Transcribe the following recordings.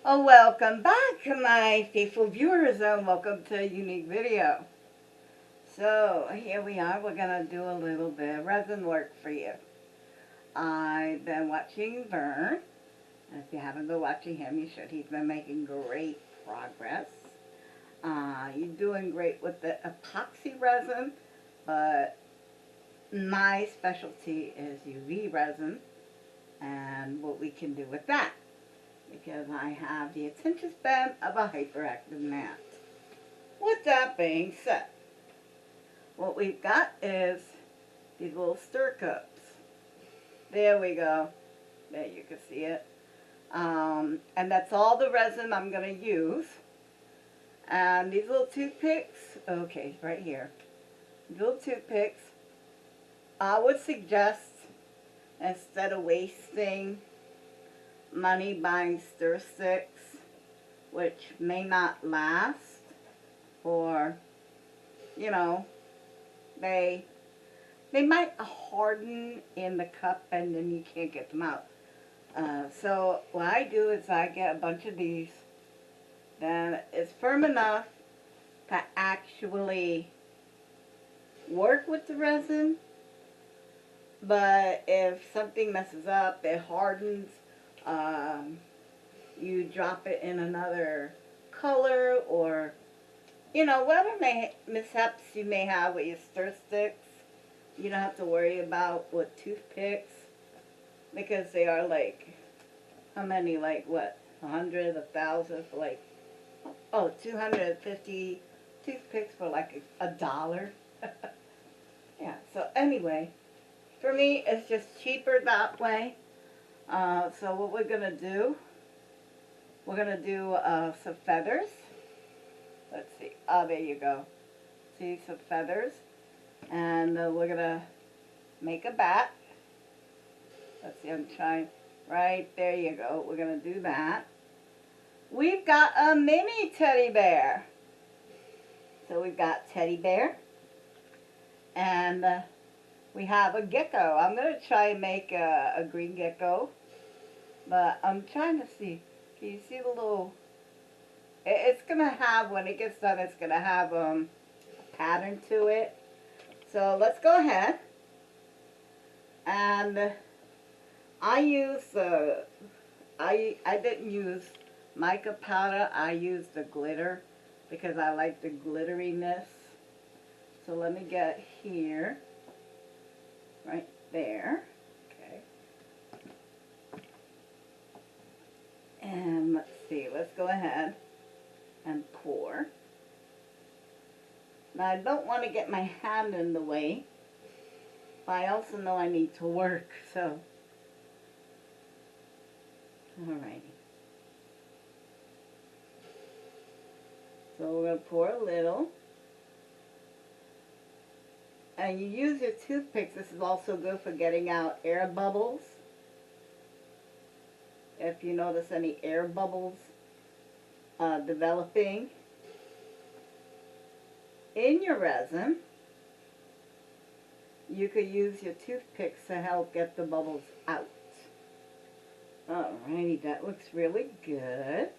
Oh, welcome back, my faithful viewers, and welcome to a unique video. So, here we are. We're going to do a little bit of resin work for you. I've been watching Vern. If you haven't been watching him, you should. He's been making great progress. You're doing great with the epoxy resin, but my specialty is UV resin and what we can do with that, because I have the attention span of a hyperactive man. With that being said, what we've got is these little stir cups. There we go. There, you can see it. And that's all the resin I'm going to use. And these little toothpicks, okay, right here. These little toothpicks, I would suggest, instead of wasting money buying stir sticks, which may not last, or, you know, they might harden in the cup and then you can't get them out. So what I do is I get a bunch of these, then it's firm enough to actually work with the resin, but if something messes up, it hardens. You drop it in another color, or, you know, whatever mishaps you may have with your stir sticks, you don't have to worry about with toothpicks, because they are like, how many, like what, 100, 1,000 for like, oh, 250 toothpicks for like a dollar. Yeah, so anyway, for me, it's just cheaper that way. So what we're going to do, we're going to do some feathers. Let's see. Oh, there you go. See, some feathers. And we're going to make a bat. Let's see, I'm trying. Right, there you go. We're going to do that. We've got a mini teddy bear. So we've got teddy bear. And we have a gecko. I'm going to try and make a green gecko. But I'm trying to see. Can you see the little... It's going to have, when it gets done, it's going to have a pattern to it. So let's go ahead. And I use I didn't use mica powder. I used the glitter because I like the glitteriness. So let me get here. Right there. Okay. And let's see, let's go ahead and pour. Now I don't want to get my hand in the way, but I also know I need to work, so. Alrighty. So we're going to pour a little. And you use your toothpicks. This is also good for getting out air bubbles. If you notice any air bubbles developing in your resin, you could use your toothpicks to help get the bubbles out. Alrighty, that looks really good.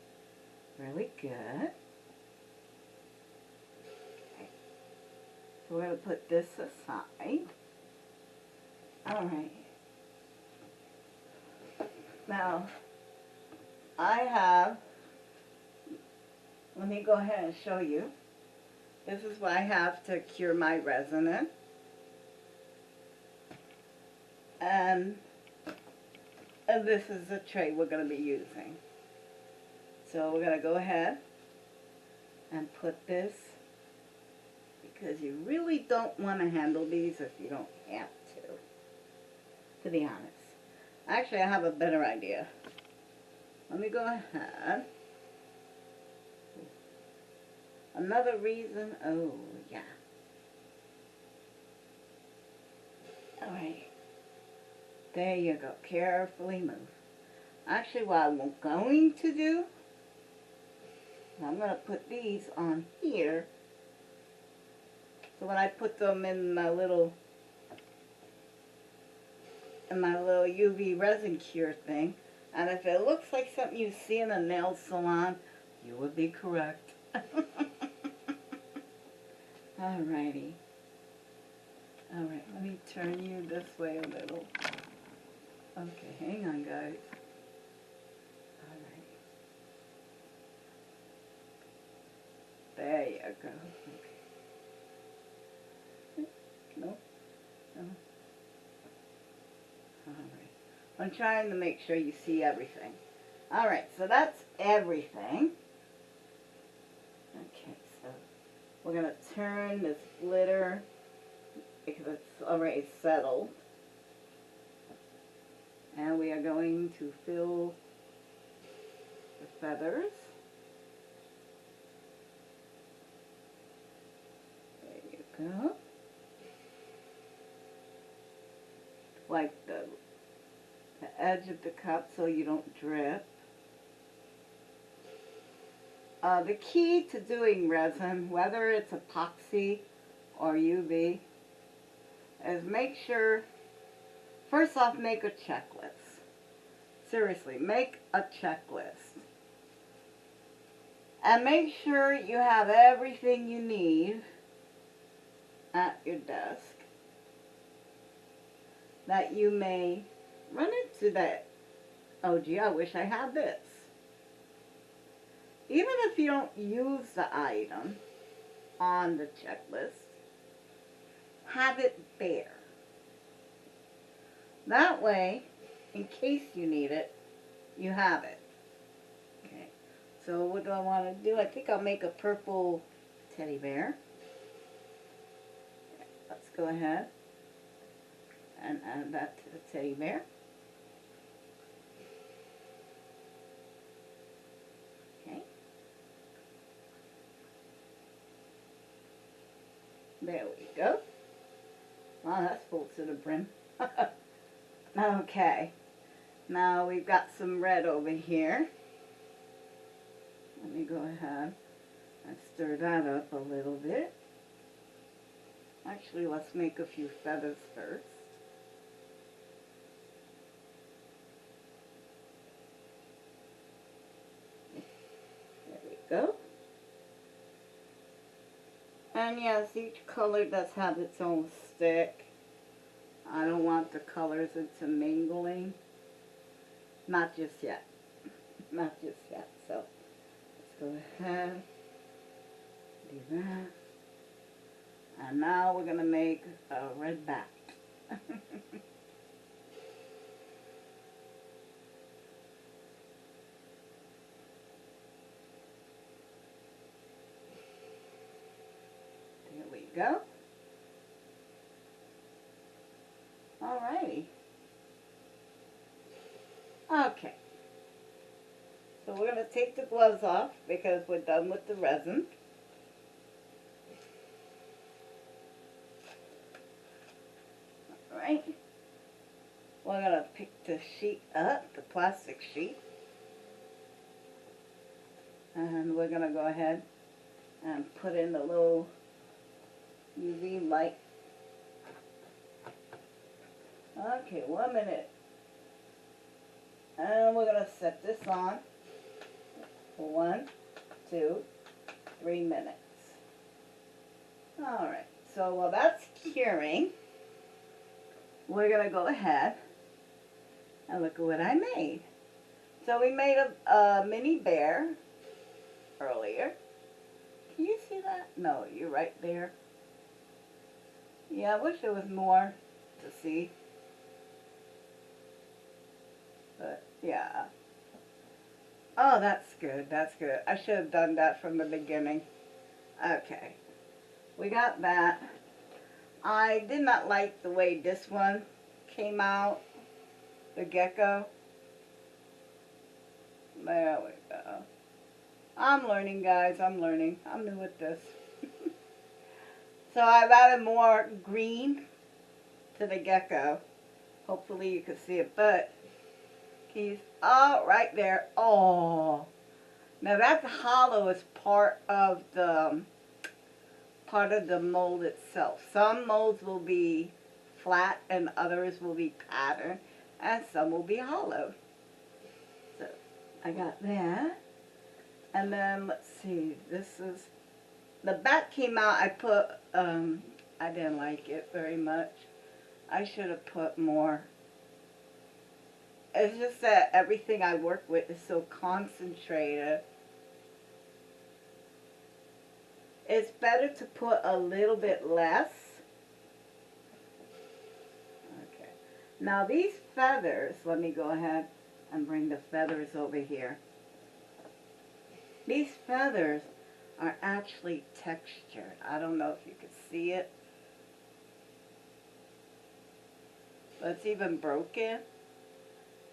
Really good. So we're going to put this aside. Alright. Now, I have, let me go ahead and show you. This is what I have to cure my resin in. And this is the tray we're going to be using. So we're going to go ahead and put this, because you really don't want to handle these if you don't have to be honest. Actually, I have a better idea. Let me go ahead. Another reason, oh yeah. Alright. There you go. Carefully move. Actually, what I'm going to do, I'm going to put these on here. So when I put them in my little UV resin cure thing, And if it looks like something you see in a nail salon, you would be correct. Alrighty. Alright, let me turn you this way a little. Okay, hang on, guys. Alright. There you go. Okay. Nope. No. Alright. I'm trying to make sure you see everything. Alright, so that's everything. Okay, so we're going to turn this glitter because it's already settled. And we are going to fill the feathers. There you go. Like the edge of the cup so you don't drip. The key to doing resin, whether it's epoxy or UV, is make sure, first off, make a checklist. Seriously, make a checklist. And make sure you have everything you need at your desk, that you may run into that, oh gee, I wish I had this. Even if you don't use the item on the checklist, have it there. That way, in case you need it, you have it. Okay, so what do I want to do? I think I'll make a purple teddy bear. Let's go ahead and add that to the teddy bear. Okay. There we go. Wow, that's full to the brim. Okay. Now we've got some red over here. Let me go ahead and stir that up a little bit. Actually, let's make a few feathers first. There we go. And yes, each color does have its own stick. I don't want the colors intermingling. Not just yet. Not just yet. So let's go ahead, do that. And now we're going to make a red back. There we go. Alrighty. Okay. So we're going to take the gloves off because we're done with the resin. Alright. We're going to pick the sheet up, the plastic sheet. And we're going to go ahead and put in the little UV light. Okay, 1 minute. And we're going to set this on for 1, 2, 3 minutes. Alright, so while that's curing, we're going to go ahead and look at what I made. So we made a mini bear earlier. Can you see that? No, you're right there. Yeah, I wish there was more to see. But, yeah. Oh, that's good. That's good. I should have done that from the beginning. Okay. We got that. I did not like the way this one came out. The gecko. There we go. I'm learning, guys. I'm learning. I'm new at this. So I've added more green to the gecko. Hopefully you can see it. But he's right there. Oh, now that hollow is part of the mold itself. Some molds will be flat and others will be patterned, and some will be hollow. I got that. And then, let's see, this is, the back came out, I didn't like it very much. I should have put more. It's just that everything I work with is so concentrated. It's better to put a little bit less. Okay. Now these feathers, let me go ahead and bring the feathers over here. These feathers are actually textured. I don't know if you can see it. But it's even broken.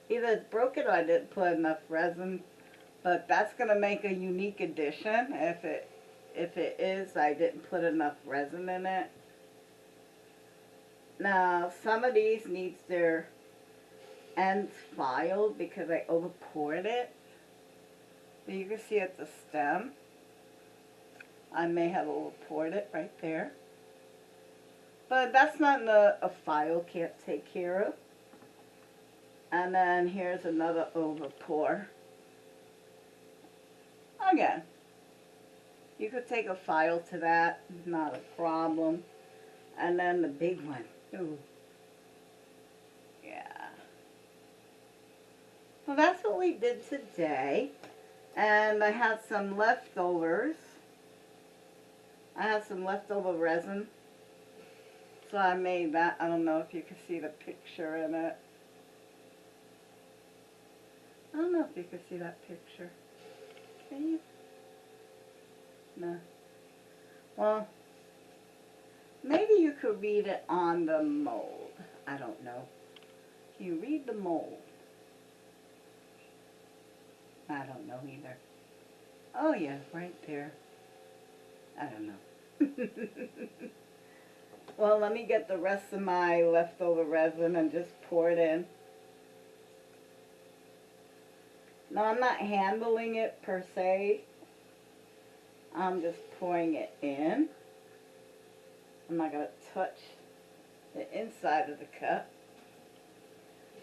Either it's broken or I didn't put enough resin. But that's going to make a unique addition. If it is, I didn't put enough resin in it. Now, some of these needs their ends filed because I over poured it. But you can see at the stem, I may have over poured it right there. But that's nothing a file can't take care of. And then here's another over pour. Again, you could take a file to that, not a problem. And then the big one. Ooh. Yeah. Well, that's what we did today. And I had some leftovers. I had some leftover resin. So I made that. I don't know if you can see the picture in it. I don't know if you can see that picture. Can you? No. Well, maybe you could read it on the mold. I don't know. Can you read the mold? I don't know either. Oh yeah, right there. I don't know. Well, let me get the rest of my leftover resin and just pour it in. Now, I'm not handling it per se. I'm just pouring it in. I'm not going to touch the inside of the cup.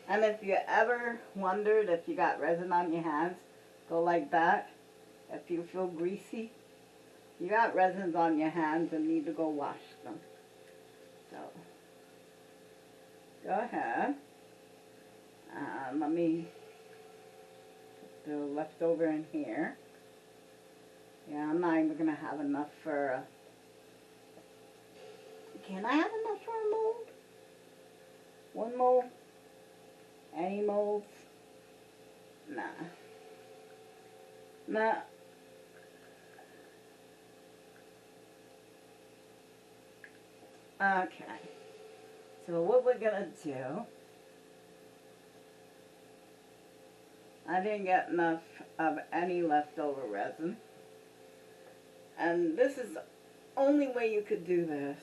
And if you ever wondered if you got resin on your hands, go like that. If you feel greasy, you got resins on your hands and need to go wash them. So, go ahead. Let me put the leftover in here. Yeah, I'm not even going to have enough for can I have enough for a mold? One mold? Any molds? Nah. Nah. Okay. So what we're going to do, I didn't get enough of any leftover resin. And this is the only way you could do this.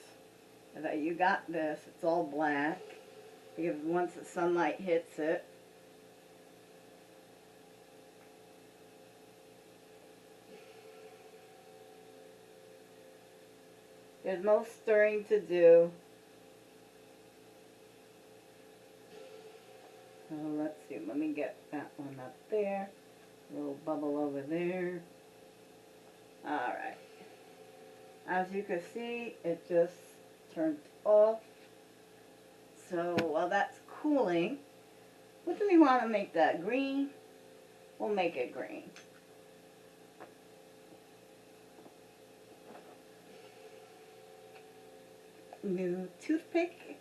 Is that you got this, it's all black. Because once the sunlight hits it, there's no stirring to do. So let's see, let me get that one up there. A little bubble over there. Alright. As you can see, it just turned off. So while that's cooling, what do we want to make that green? We'll make it green. New toothpick.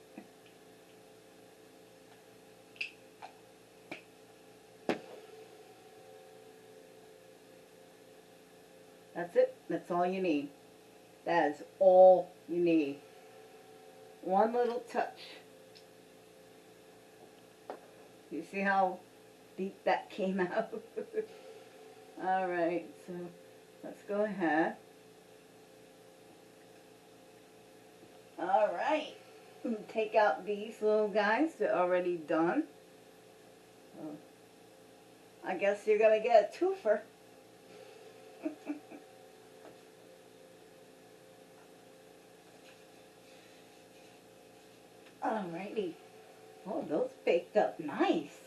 That's it. That's all you need. That is all you need. One little touch. You see how deep that came out? Alright, so let's go ahead. Alright, take out these little guys. They're already done. So, I guess you're going to get a twofer. Alrighty. Oh, those baked up nice.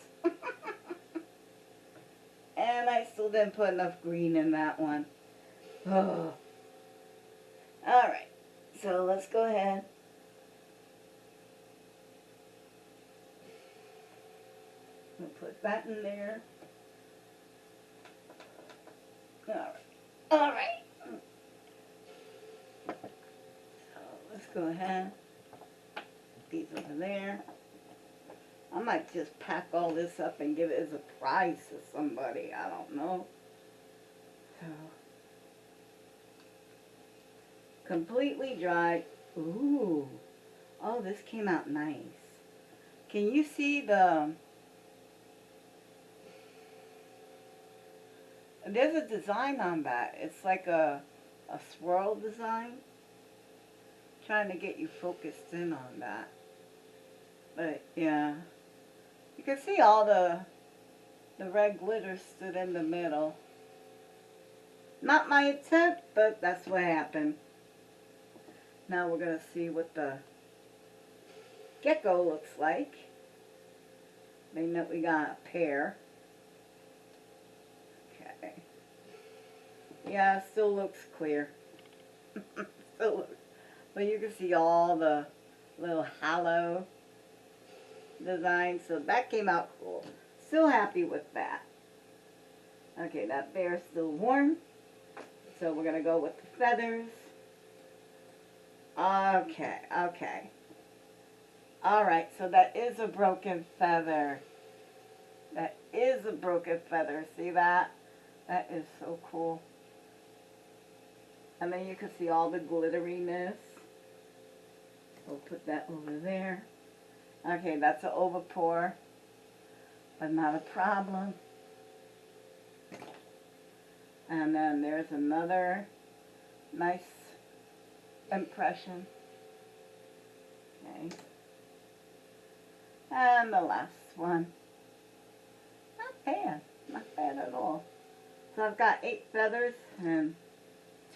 And I still didn't put enough green in that one. Oh. Alright, so let's go ahead. We'll put that in there. Alright. Alright. So let's go ahead. Put these over there. I might just pack all this up and give it as a prize to somebody. I don't know. So, completely dried. Ooh. Oh, this came out nice. Can you see the... There's a design on that. It's like a swirl design. Trying to get you focused in on that. But, yeah. You can see all the red glitter stood in the middle. Not my intent, but that's what happened. Now we're going to see what the gecko looks like. Being that we got a pair. Okay. Yeah, it still looks clear. Still looks, but you can see all the little hollow design, so that came out cool. Still happy with that. Okay, that bear's still warm, so we're gonna go with the feathers. Okay, okay. Alright, so that is a broken feather. That is a broken feather. See that? That is so cool. And then you can see all the glitteriness. We'll put that over there. Okay, that's an overpour, but not a problem. And then there's another nice impression. Okay. And the last one. Not bad. Not bad at all. So I've got 8 feathers and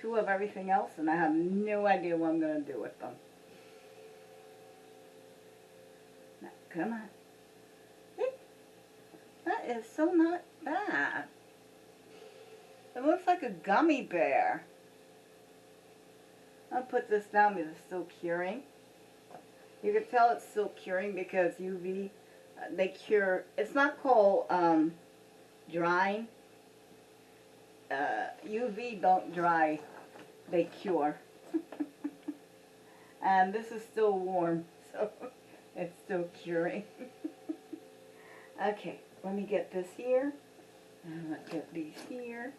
2 of everything else, and I have no idea what I'm going to do with them. Come on. That is so not bad. It looks like a gummy bear. I'll put this down because it's still curing. You can tell it's still curing because UV, they cure. It's not called drying. UV don't dry, they cure. And this is still warm, so... It's still curing. Okay, let me get this here. And let's get these here.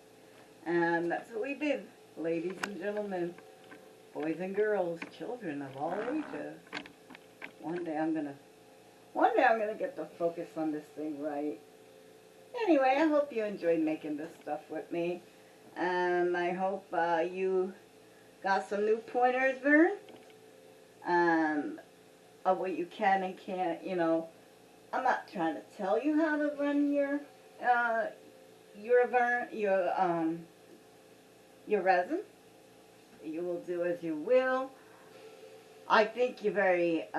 And that's what we did, ladies and gentlemen, boys and girls, children of all ages. One day I'm gonna get the focus on this thing right. Anyway, I hope you enjoyed making this stuff with me. And I hope you got some new pointers, Vern. Of what you can and can't, you know. I'm not trying to tell you how to run your resin. You will do as you will. I think you're very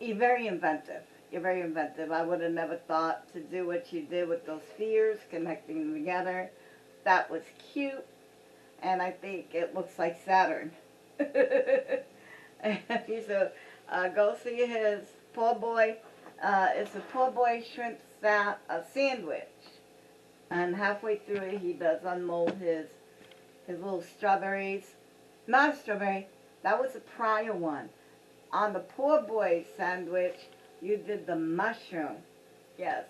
inventive. You're very inventive. I would have never thought to do what you did with those spheres, connecting them together. That was cute, and I think it looks like Saturn. So, go see his poor boy. It's a poor boy shrimp sandwich. And halfway through it, he does unmold his little strawberries. Not a strawberry. That was a prior one. On the poor boy sandwich, you did the mushroom. Yes.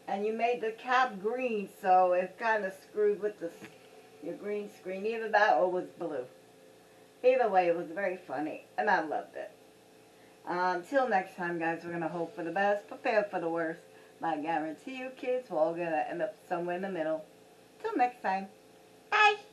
And you made the cap green, so it kind of screwed with your green screen. Either that or it was blue. Either way, it was very funny, and I loved it. Until next time, guys, we're going to hope for the best, prepare for the worst. I guarantee you, kids, we're all going to end up somewhere in the middle. Till next time. Bye!